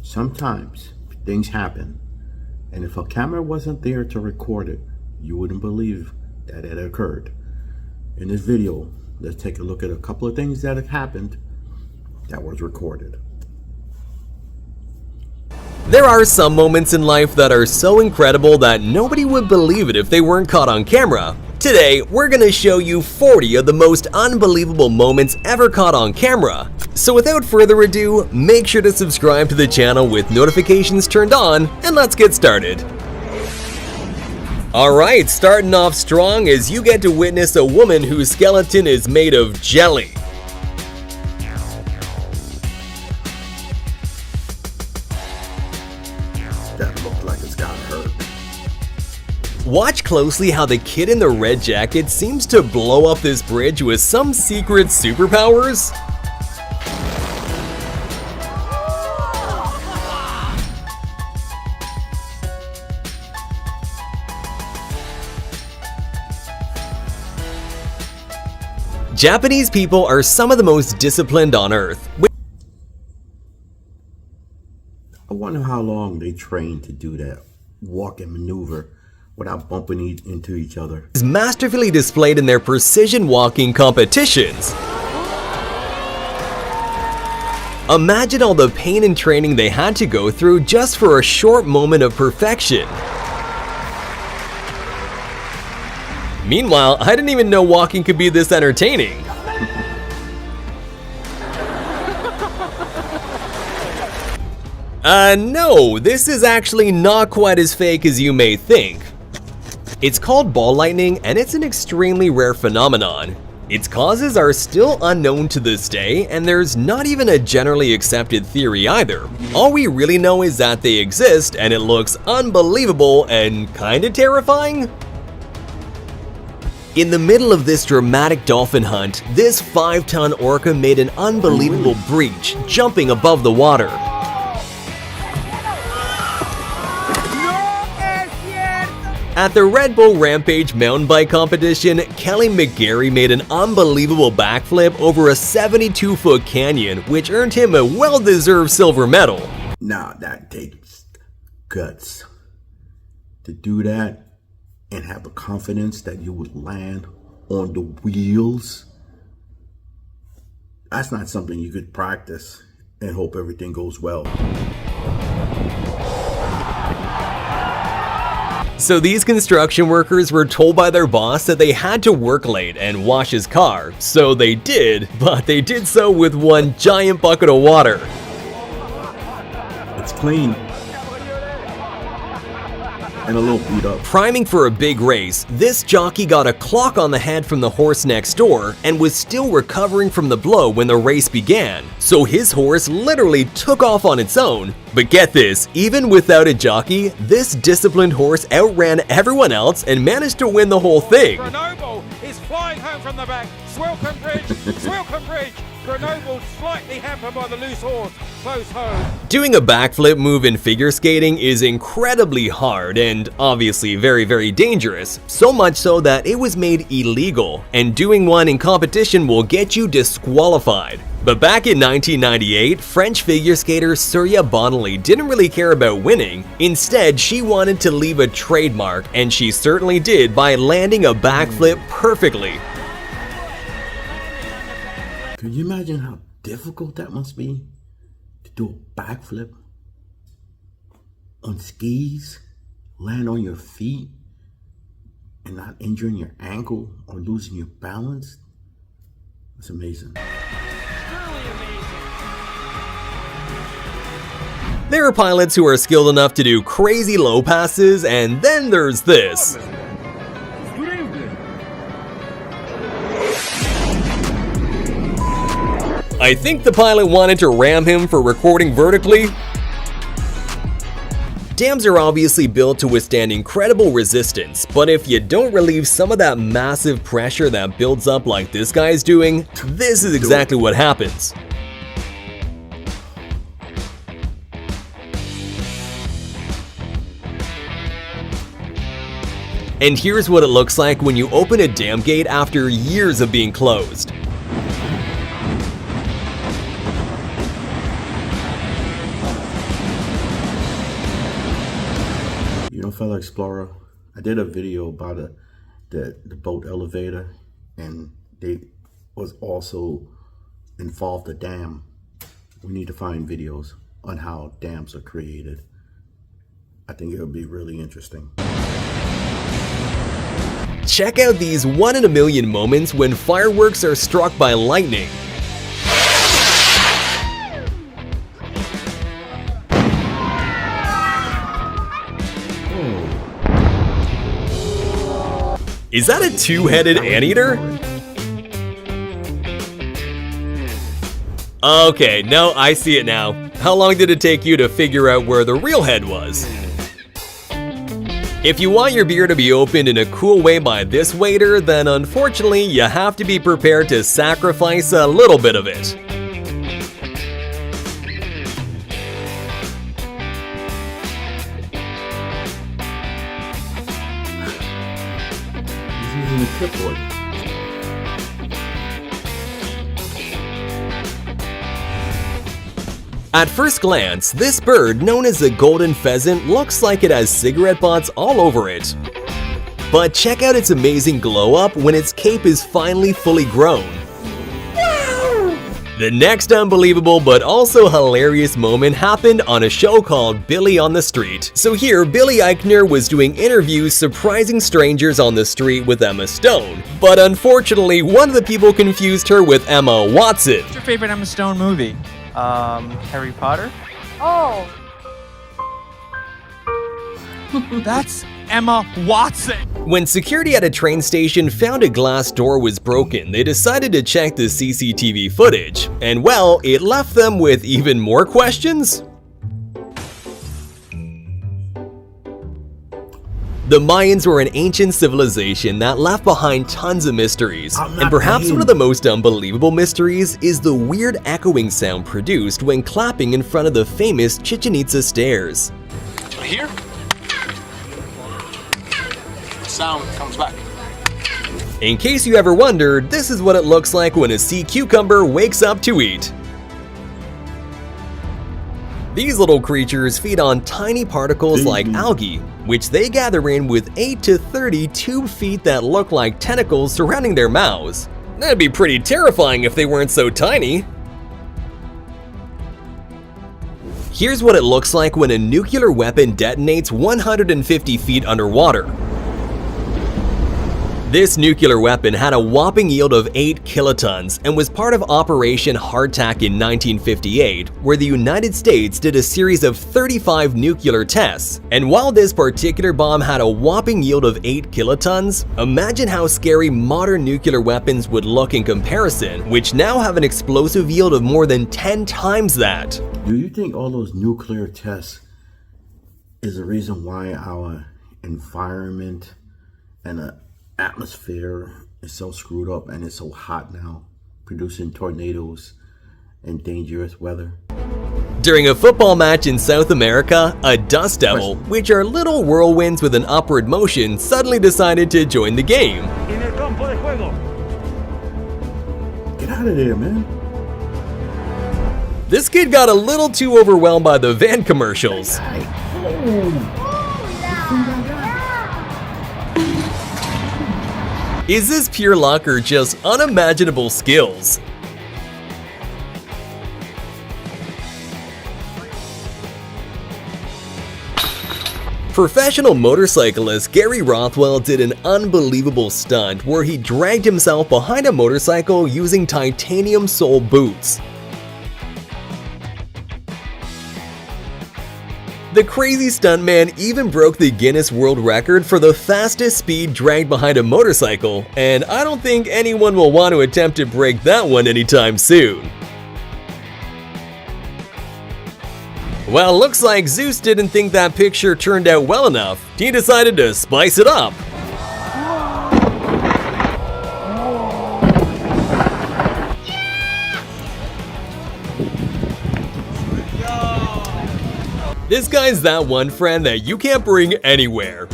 Sometimes things happen, and if a camera wasn't there to record it, you wouldn't believe that it occurred. In this video, let's take a look at a couple of things that have happened that was recorded. There are some moments in life that are so incredible that nobody would believe it if they weren't caught on camera. Today, we're gonna show you 40 of the most unbelievable moments ever caught on camera. So without further ado, make sure to subscribe to the channel with notifications turned on, and let's get started. Alright, starting off strong as you get to witness a woman whose skeleton is made of jelly. That looked like it's got hurt. Watch closely how the kid in the red jacket seems to blow up this bridge with some secret superpowers. Japanese people are some of the most disciplined on earth. I wonder how long they trained to do that walk and maneuver without bumping into each other. Is masterfully displayed in their precision walking competitions. Imagine all the pain and training they had to go through just for a short moment of perfection. Meanwhile, I didn't even know walking could be this entertaining. No, this is actually not quite as fake as you may think. It's called ball lightning, and it's an extremely rare phenomenon. Its causes are still unknown to this day, and there's not even a generally accepted theory either. All we really know is that they exist, and it looks unbelievable and kinda terrifying. In the middle of this dramatic dolphin hunt, this 5-ton orca made an unbelievable breach, jumping above the water. At the Red Bull Rampage mountain bike competition, Kelly McGarry made an unbelievable backflip over a 72-foot canyon, which earned him a well-deserved silver medal. Now that takes guts to do that and have the confidence that you would land on the wheels. That's not something you could practice and hope everything goes well. So these construction workers were told by their boss that they had to work late and wash his car. So they did, but they did so with one giant bucket of water. It's clean and a little beat up. Priming for a big race, this jockey got a clock on the head from the horse next door and was still recovering from the blow when the race began. So his horse literally took off on its own. But get this, even without a jockey, this disciplined horse outran everyone else and managed to win the whole thing. Grenoble is flying home from the back. Swilcombe Bridge, Swilcombe Bridge. Grenoble slightly hampered by the loose horse. Close home. Doing a backflip move in figure skating is incredibly hard and obviously very dangerous. So much so that it was made illegal, and doing one in competition will get you disqualified. But back in 1998, French figure skater Surya Bonelli didn't really care about winning. Instead, she wanted to leave a trademark, and she certainly did by landing a backflip perfectly. Can you imagine how difficult that must be to do a backflip on skis, land on your feet, and not injuring your ankle or losing your balance? That's amazing. There are pilots who are skilled enough to do crazy low passes, and then there's this. I think the pilot wanted to ram him for recording vertically. Dams are obviously built to withstand incredible resistance, but if you don't relieve some of that massive pressure that builds up like this guy's doing, this is exactly what happens. And here's what it looks like when you open a dam gate after years of being closed. fellow explorer, I did a video about the boat elevator, and they was also involved a dam. We need to find videos on how dams are created. I think it would be really interesting. Check out these 1 in a million moments when fireworks are struck by lightning. Is that a two-headed anteater? Okay, no, I see it now. How long did it take you to figure out where the real head was? If you want your beer to be opened in a cool way by this waiter, then unfortunately you have to be prepared to sacrifice a little bit of it. He's using a clipboard. At first glance, this bird, known as the golden pheasant, looks like it has cigarette butts all over it. But check out its amazing glow up when its cape is finally fully grown. The next unbelievable but also hilarious moment happened on a show called Billy on the Street. So here, Billy Eichner was doing interviews surprising strangers on the street with Emma Stone. But unfortunately, one of the people confused her with Emma Watson. What's your favorite Emma Stone movie? Harry Potter? Oh, That's Emma Watson! When security at a train station found a glass door was broken, they decided to check the CCTV footage. And well, it left them with even more questions. The Mayans were an ancient civilization that left behind tons of mysteries, and perhaps one of the most unbelievable mysteries is the weird echoing sound produced when clapping in front of the famous Chichen Itza stairs. Here, sound comes back. In case you ever wondered, this is what it looks like when a sea cucumber wakes up to eat. These little creatures feed on tiny particles like algae, which they gather in with 8 to 30 tube feet that look like tentacles surrounding their mouths. That'd be pretty terrifying if they weren't so tiny. Here's what it looks like when a nuclear weapon detonates 150 feet underwater. This nuclear weapon had a whopping yield of 8 kilotons and was part of Operation Hardtack in 1958, where the United States did a series of 35 nuclear tests. And while this particular bomb had a whopping yield of 8 kilotons, imagine how scary modern nuclear weapons would look in comparison, which now have an explosive yield of more than 10 times that. Do you think all those nuclear tests is the reason why our environment and the atmosphere is so screwed up and it's so hot now, producing tornadoes and dangerous weather? During a football match in South America, a dust devil, which are little whirlwinds with an upward motion, suddenly decided to join the game. Get out of there, man. This kid got a little too overwhelmed by the van commercials. Is this pure luck or just unimaginable skills? Professional motorcyclist Gary Rothwell did an unbelievable stunt where he dragged himself behind a motorcycle using titanium sole boots. The crazy stuntman even broke the Guinness World Record for the fastest speed dragged behind a motorcycle, and I don't think anyone will want to attempt to break that one anytime soon. Well, looks like Zeus didn't think that picture turned out well enough. He decided to spice it up. This guy's that one friend that you can't bring anywhere.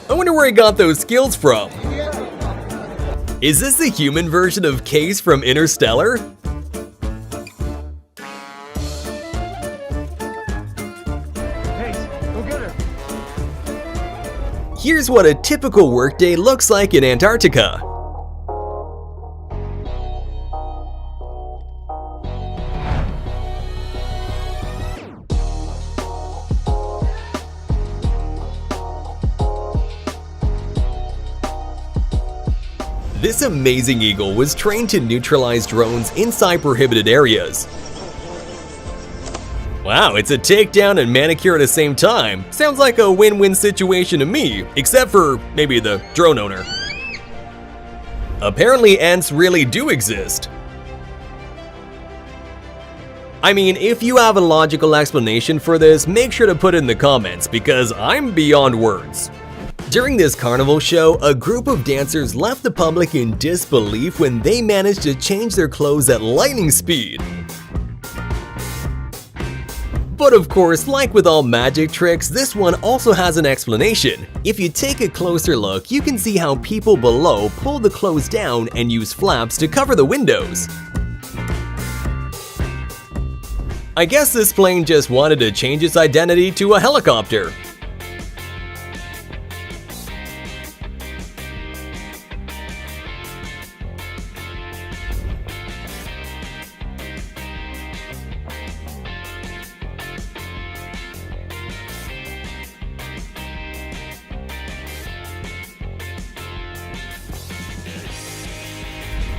I wonder where he got those skills from. Is this the human version of Case from Interstellar? Here's what a typical workday looks like in Antarctica. This amazing eagle was trained to neutralize drones inside prohibited areas. Wow, it's a takedown and manicure at the same time. Sounds like a win-win situation to me, except for maybe the drone owner. Apparently ants really do exist. I mean, if you have a logical explanation for this, make sure to put it in the comments because I'm beyond words. During this carnival show, a group of dancers left the public in disbelief when they managed to change their clothes at lightning speed. But of course, like with all magic tricks, this one also has an explanation. If you take a closer look, you can see how people below pull the clothes down and use flaps to cover the windows. I guess this plane just wanted to change its identity to a helicopter.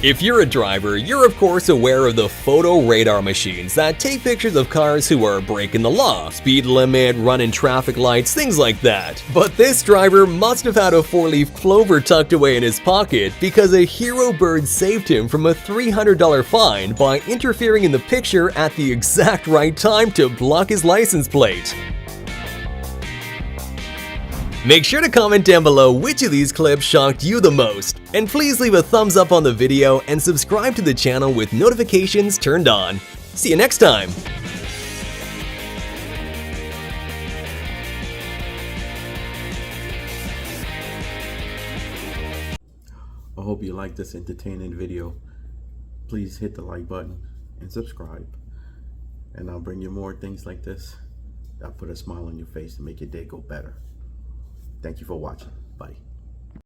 If you're a driver, you're of course aware of the photo radar machines that take pictures of cars who are breaking the law, speed limit, running traffic lights, things like that. But this driver must have had a 4-leaf clover tucked away in his pocket because a hero bird saved him from a $300 fine by interfering in the picture at the exact right time to block his license plate. Make sure to comment down below which of these clips shocked you the most, and please leave a thumbs up on the video and subscribe to the channel with notifications turned on. See you next time! I hope you like this entertaining video. Please hit the like button and subscribe. And I'll bring you more things like this that'll put a smile on your face and make your day go better. Thank you for watching. Bye.